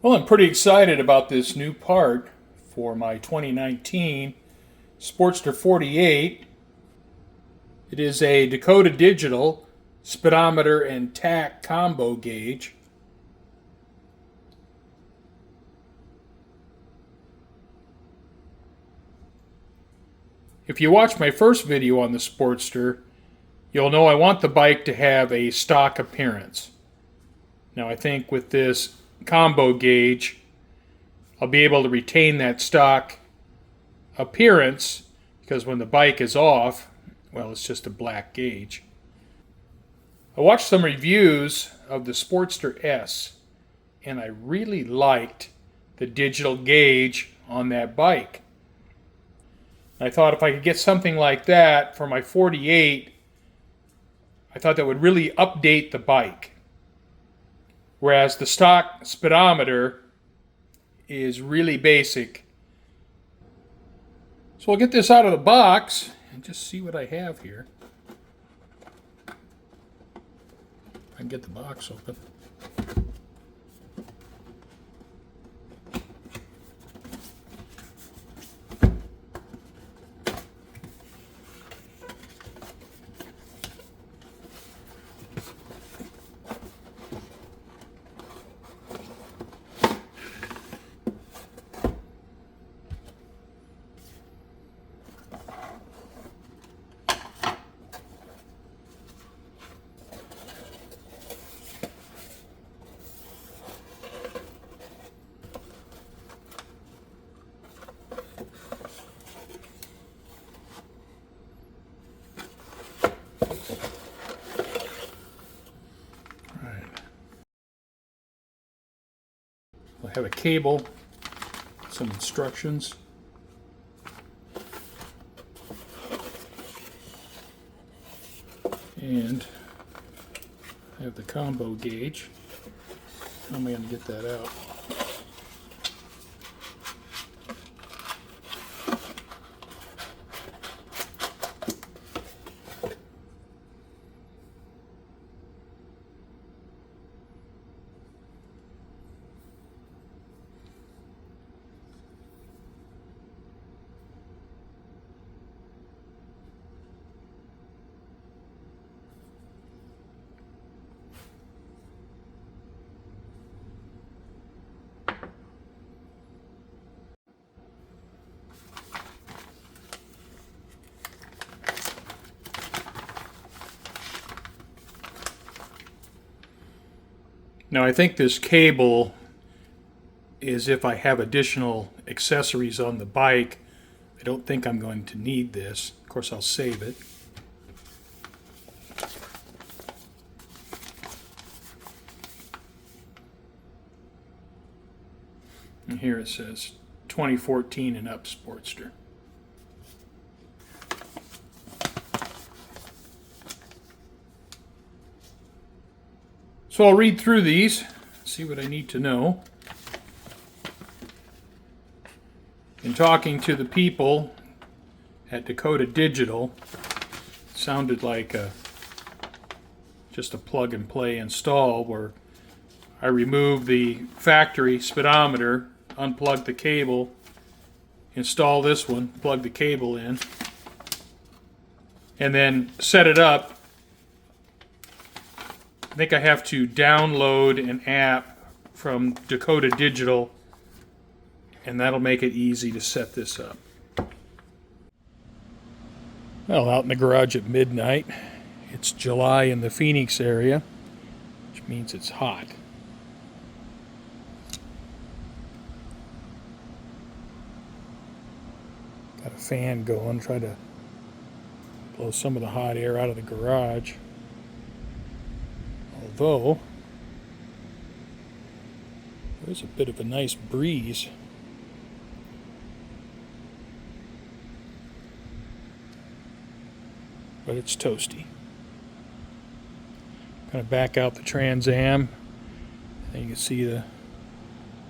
Well, I'm pretty excited about this new part for my 2019 Sportster 48. It is a Dakota Digital speedometer and Tach combo gauge. If you watched my first video on the Sportster, you'll know I want the bike to have a stock appearance. Now I think with this combo gauge, I'll be able to retain that stock appearance because when the bike is off, well, it's just a black gauge. I watched some reviews of the Sportster S, and I really liked the digital gauge on that bike. I thought if I could get something like that for my 48, I thought that would really update the bike. Whereas the stock speedometer is really basic. So I'll get this out of the box and just see what I have here. I can get the box open. I have a cable, some instructions. And I have the combo gauge. How am I going to get that out? Now I think this cable is if I have additional accessories on the bike. I don't think I'm going to need this. Of course, I'll save it. And here it says 2014 and up Sportster. So I'll read through these, see what I need to know. In talking to the people at Dakota Digital, it sounded like just a plug and play install where I remove the factory speedometer, unplug the cable, install this one, plug the cable in, and then set it up. I think I have to download an app from Dakota Digital, and that'll make it easy to set this up. Well, out in the garage at midnight. It's July in the Phoenix area, which means it's hot. Got a fan going, try to blow some of the hot air out of the garage. Although, there's a bit of a nice breeze. But it's toasty. Kind of back out the Trans Am. And you can see the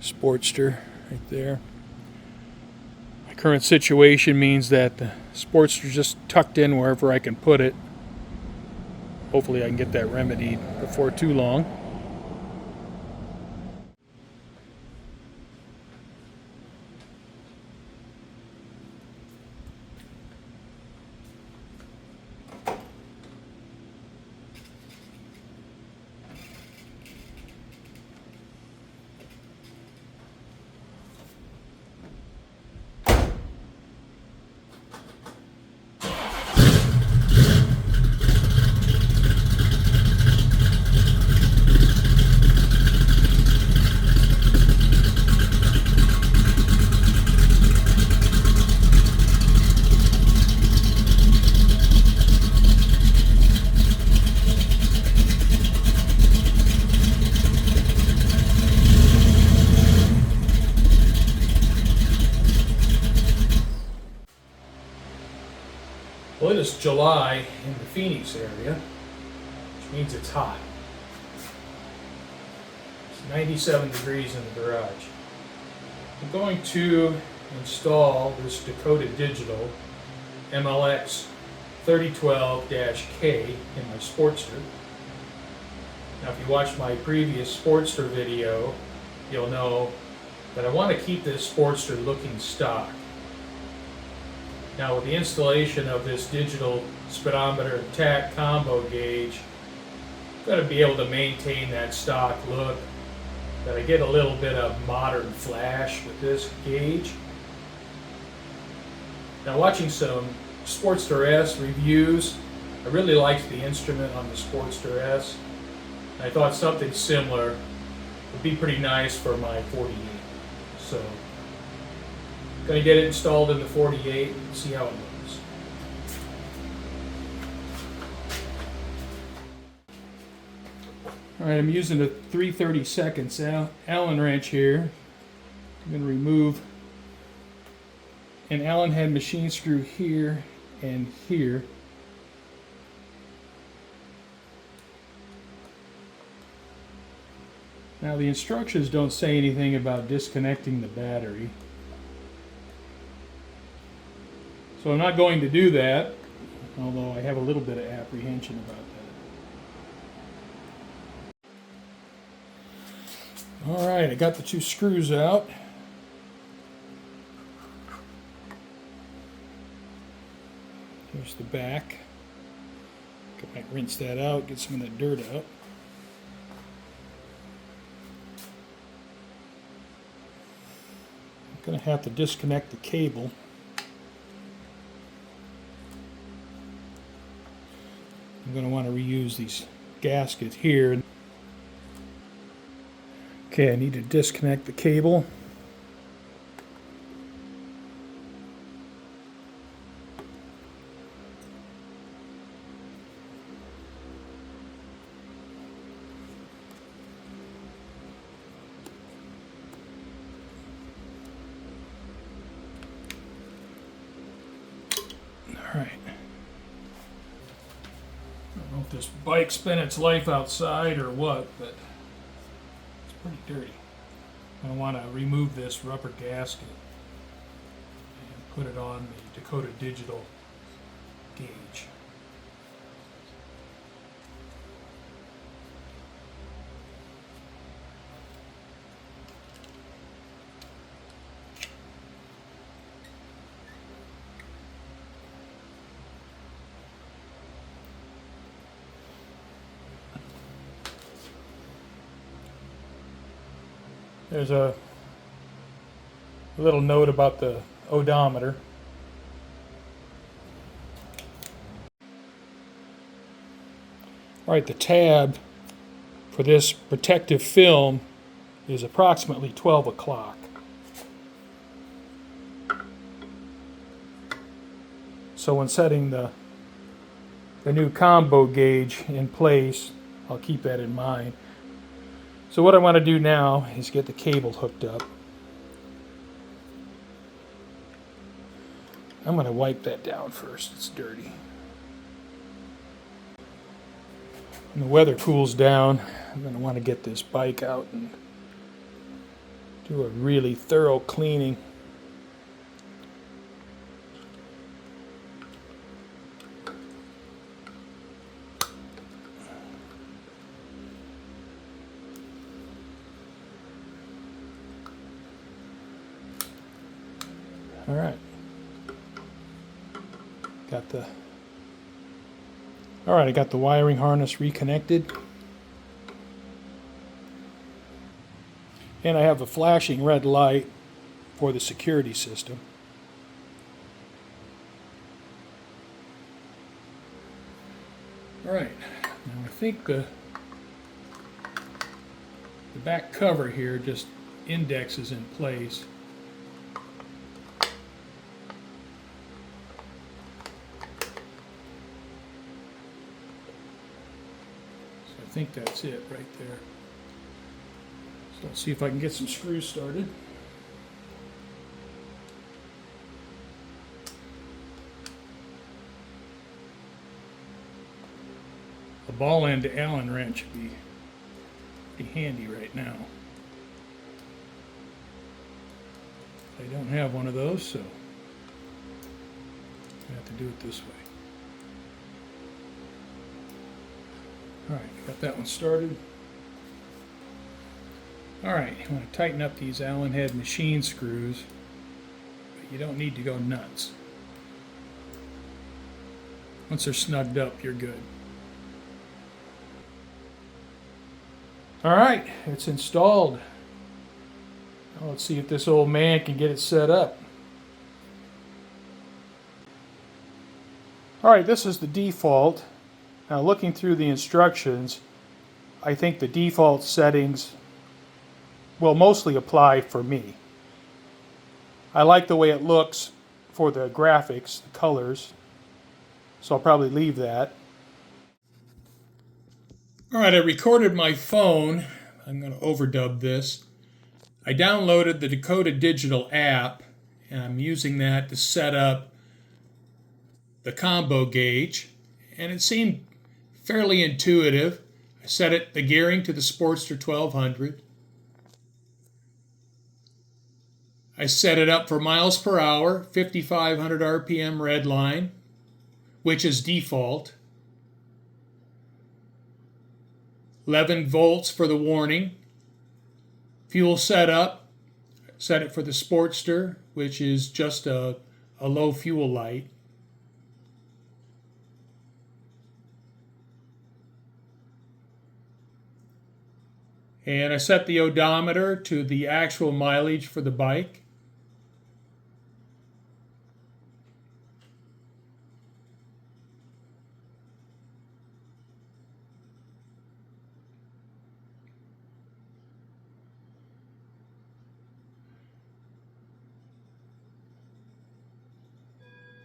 Sportster right there. My current situation means that the Sportster's just tucked in wherever I can put it. Hopefully I can get that remedied before too long. is July in the Phoenix area, which means it's hot. It's 97 degrees in the garage. I'm going to install this Dakota Digital MLX 3012-K in my Sportster. Now, if you watched my previous Sportster video, you'll know that I want to keep this Sportster looking stock. Now, with the installation of this digital speedometer and Tach combo gauge, I'm going to be able to maintain that stock look, but I get a little bit of modern flash with this gauge. Now, watching some Sportster S reviews, I really liked the instrument on the Sportster S. I thought something similar would be pretty nice for my 48. So, I'm going to get it installed in the 48 and see how it looks. Alright, I'm using a 3/32 Allen wrench here. I'm going to remove an Allen head machine screw here and here. Now, the instructions don't say anything about disconnecting the battery, so I'm not going to do that, although I have a little bit of apprehension about that. Alright, I got the two screws out. Here's the back. I might rinse that out, get some of that dirt out. I'm going to have to disconnect the cable. I'm going to want to reuse these gaskets here. Okay, I need to disconnect the cable. Alright. I don't know if this bike spent its life outside or what, but it's pretty dirty. I want to remove this rubber gasket and put it on the Dakota Digital gauge. There's a little note about the odometer. Alright, the tab for this protective film is approximately 12 o'clock. So when setting the new combo gauge in place, I'll keep that in mind. So what I want to do now is get the cable hooked up. I'm going to wipe that down first, it's dirty. When the weather cools down, I'm going to want to get this bike out and do a really thorough cleaning. All right. I got the wiring harness reconnected. And I have a flashing red light for the security system. All right. Now I think the back cover here just indexes in place. I think that's it right there. So let's see if I can get some screws started. ball end Allen wrench would be pretty handy right now. I don't have one of those, so I have to do it this way. Alright, got that one started. Alright, you want to tighten up these Allen head machine screws, but you don't need to go nuts. Once they're snugged up, you're good. Alright, it's installed. Now let's see if this old man can get it set up. Alright, this is the default. Now looking through the instructions, I think the default settings will mostly apply for me. I like the way it looks for the graphics, the colors, so I'll probably leave that. Alright, I recorded my phone. I'm going to overdub this. I downloaded the Dakota Digital App, and I'm using that to set up the combo gauge, and it seemed fairly intuitive. I set the gearing to the Sportster 1200. I set it up for miles per hour, 5,500 RPM red line, which is default. 11 volts for the warning. Fuel setup, set it for the Sportster, which is just a low fuel light. And I set the odometer to the actual mileage for the bike.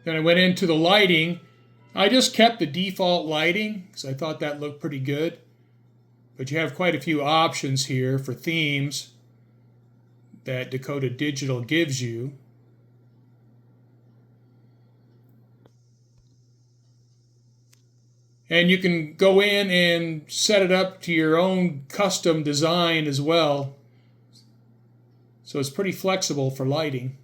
Then I went into the lighting. I just kept the default lighting because I thought that looked pretty good. But you have quite a few options here for themes that Dakota Digital gives you. And you can go in and set it up to your own custom design as well. So it's pretty flexible for lighting.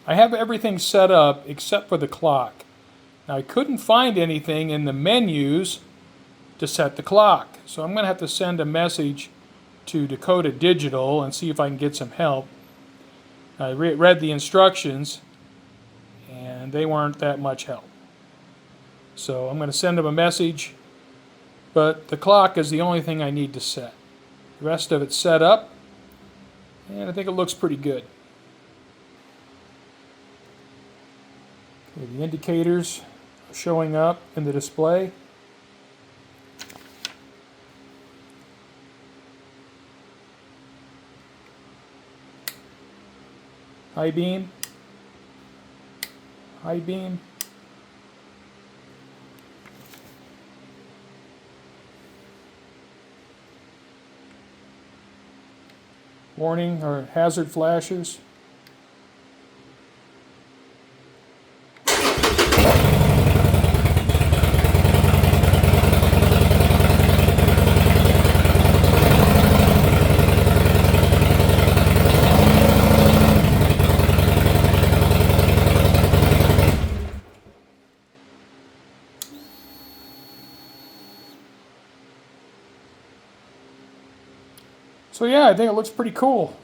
I have everything set up except for the clock. Now I couldn't find anything in the menus to set the clock, so I'm going to have to send a message to Dakota Digital and see if I can get some help. I read the instructions and they weren't that much help. So I'm going to send them a message, but the clock is the only thing I need to set. The rest of it's set up and I think it looks pretty good. The indicators are showing up in the display. High beam. High beam. Warning or hazard flashes. So yeah, I think it looks pretty cool.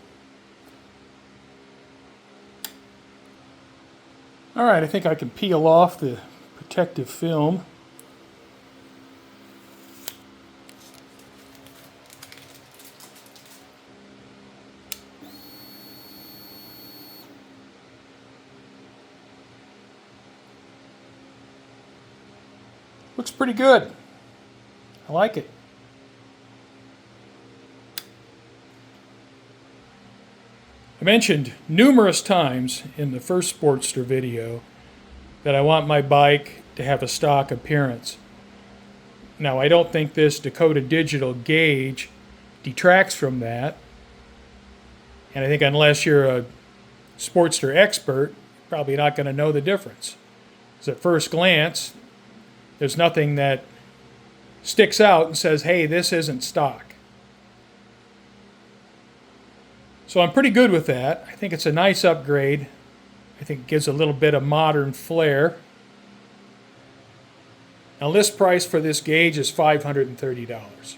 Alright, I think I can peel off the protective film. Looks pretty good. I like it. I mentioned numerous times in the first Sportster video that I want my bike to have a stock appearance. Now, I don't think this Dakota Digital gauge detracts from that. And I think unless you're a Sportster expert, you're probably not going to know the difference. Because at first glance, there's nothing that sticks out and says, hey, this isn't stock. So I'm pretty good with that. I think it's a nice upgrade. I think it gives a little bit of modern flair. Now, list price for this gauge is $530.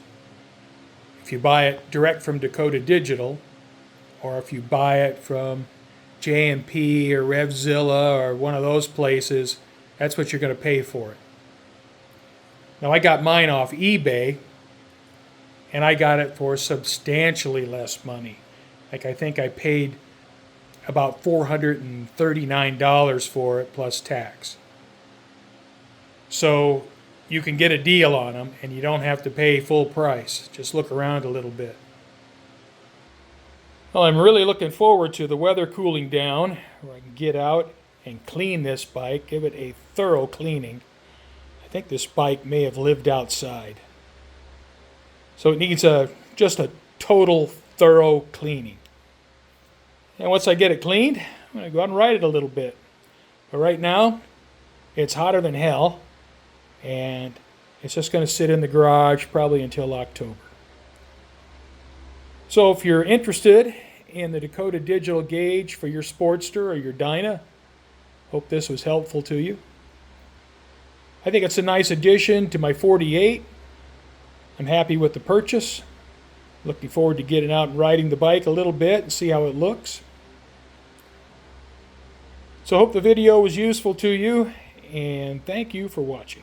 If you buy it direct from Dakota Digital, or if you buy it from J&P or Revzilla or one of those places, that's what you're going to pay for it. Now, I got mine off eBay, and I got it for substantially less money. Like, I think I paid about $439 for it plus tax. So you can get a deal on them, and you don't have to pay full price. Just look around a little bit. Well, I'm really looking forward to the weather cooling down, where I can get out and clean this bike, give it a thorough cleaning. I think this bike may have lived outside. So it needs just a total thorough cleaning. And once I get it cleaned, I'm going to go out and ride it a little bit. But right now, it's hotter than hell, and it's just going to sit in the garage probably until October. So if you're interested in the Dakota Digital gauge for your Sportster or your Dyna, hope this was helpful to you. I think it's a nice addition to my 48. I'm happy with the purchase. Looking forward to getting out and riding the bike a little bit and see how it looks. So I hope the video was useful to you, and thank you for watching.